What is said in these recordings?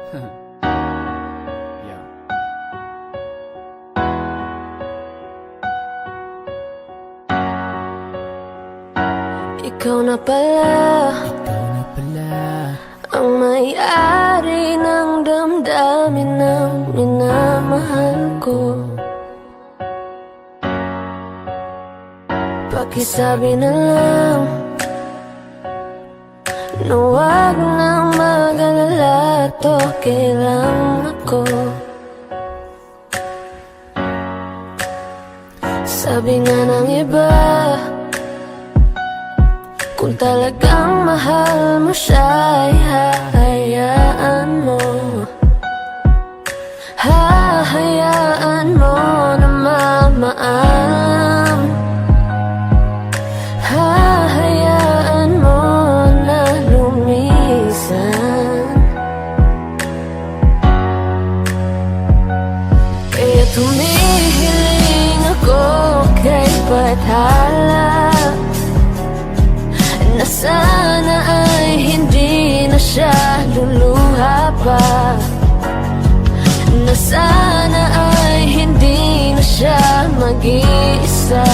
Yeah. Ikaw na pala ang may-ari ng damdamin ng minamahal ko. Pakisabi na lang na huwag nang mag-alala, to okay lang ako. Sabi nga ng iba, kung talagang mahal mo siya, ay hahayaan mo. Hahayaan mo na mamaalam. Hahayaan mo na lumisan. Kaya tumihiling ako kay Bathala na sana ay hindi na siya luluha pa, na sana ay hindi na siya mag-iisa,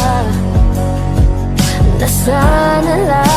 na sana lang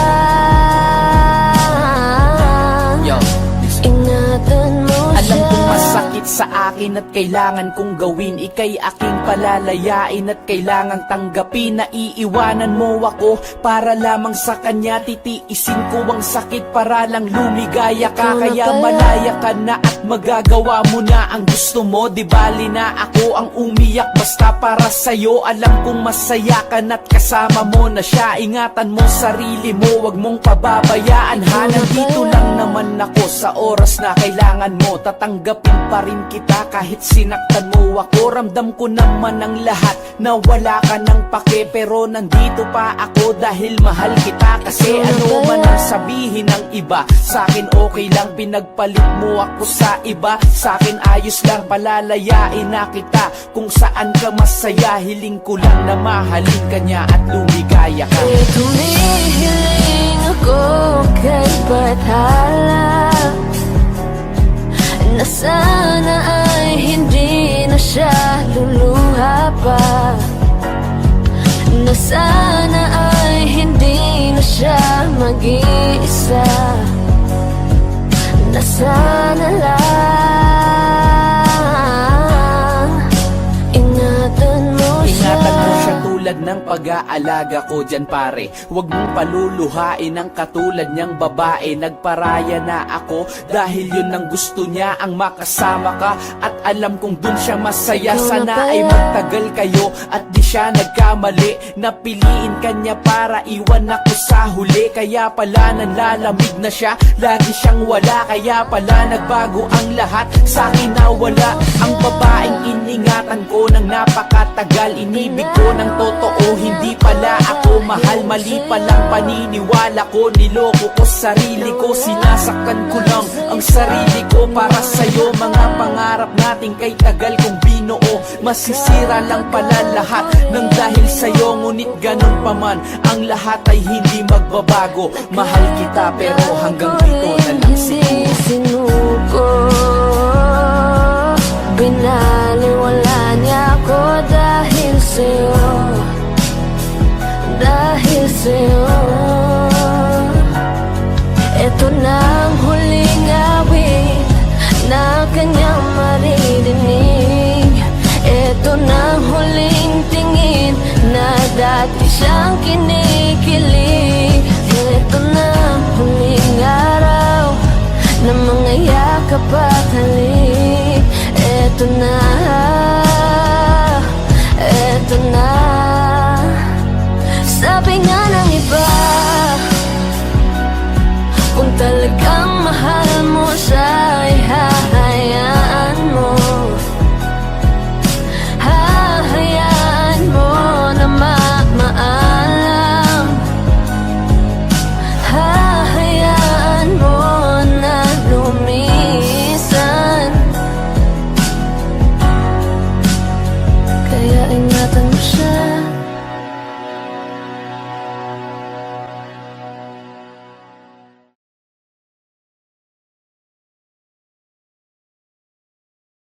ingatan mo siya. Alam kong masakit sa akin at kailangan kong gawin, ika'y aking palalayain at kailangang tanggapin. Na iiwanan mo ako para lamang sa kanya, titiisin ko ang sakit para lang lumigaya ka. Kaya malaya ka na at magagawa mo na ang gusto mo. Di bali na ako ang umiyak basta para sa'yo. Alam kong masaya ka na't kasama mo na siya. Ingatan mo sarili mo, wag mong pababayaan ha. Nandito lang naman ako sa oras na kailangan mo. Tatanggapin pa rin kita kahit sinaktan mo ako. Ramdam ko naman ang lahat na wala ka ng pake, pero nandito pa ako dahil mahal kita. Kasi ano man ang sabihin ng iba, sa'kin okay lang. Pinagpalit mo ako sa iba, sa'kin ayos lang. Palalayain na kita kung saan ka masaya. Hiling ko lang na mahalin ka niya at lumigaya ka. Kaya tumihiling ako kay Bathala na sana ay hindi na siya luluha pa, na sana ay hindi na siya mag-iisa, na sana lang ingatan mo siya. Ingatan mo siya tulad ng pag-aalaga ko dyan pare. Huwag mong paluluhain ang katulad niyang babae. Nagparaya na ako dahil yun ang gusto niya, ang makasama ka. At alam kong dun siya masaya. Sana ay magtagal kayo at di siya nagkamali. Napiliin kanya para iwan ako sa huli. Kaya pala nanlalamig na siya, lagi siyang wala. Kaya pala nagbago ang lahat, sa'kin na wala. Ang babaeng iningatan ko ng napakatagal. Inibig ko ng totoo, hindi pala ako mahal. Mali palang paniniwala ko, niloko ko sarili ko. Sinasaktan ko lang ang sarili ko para sa'yo. Mga pangarap natin kay tagal kong binuo, masisira lang pala lahat ng dahil sa'yo. Ngunit ganun pa man, ang lahat ay hindi magbabago. Mahal kita pero hanggang dito na lang siguro. Sinuko, binaliwala niya ako dahil sa'yo, dahil sa'yo. Ito na ang huling awit na kanyang maririnig. Ito na ang huling tingin na dati siyang kinig.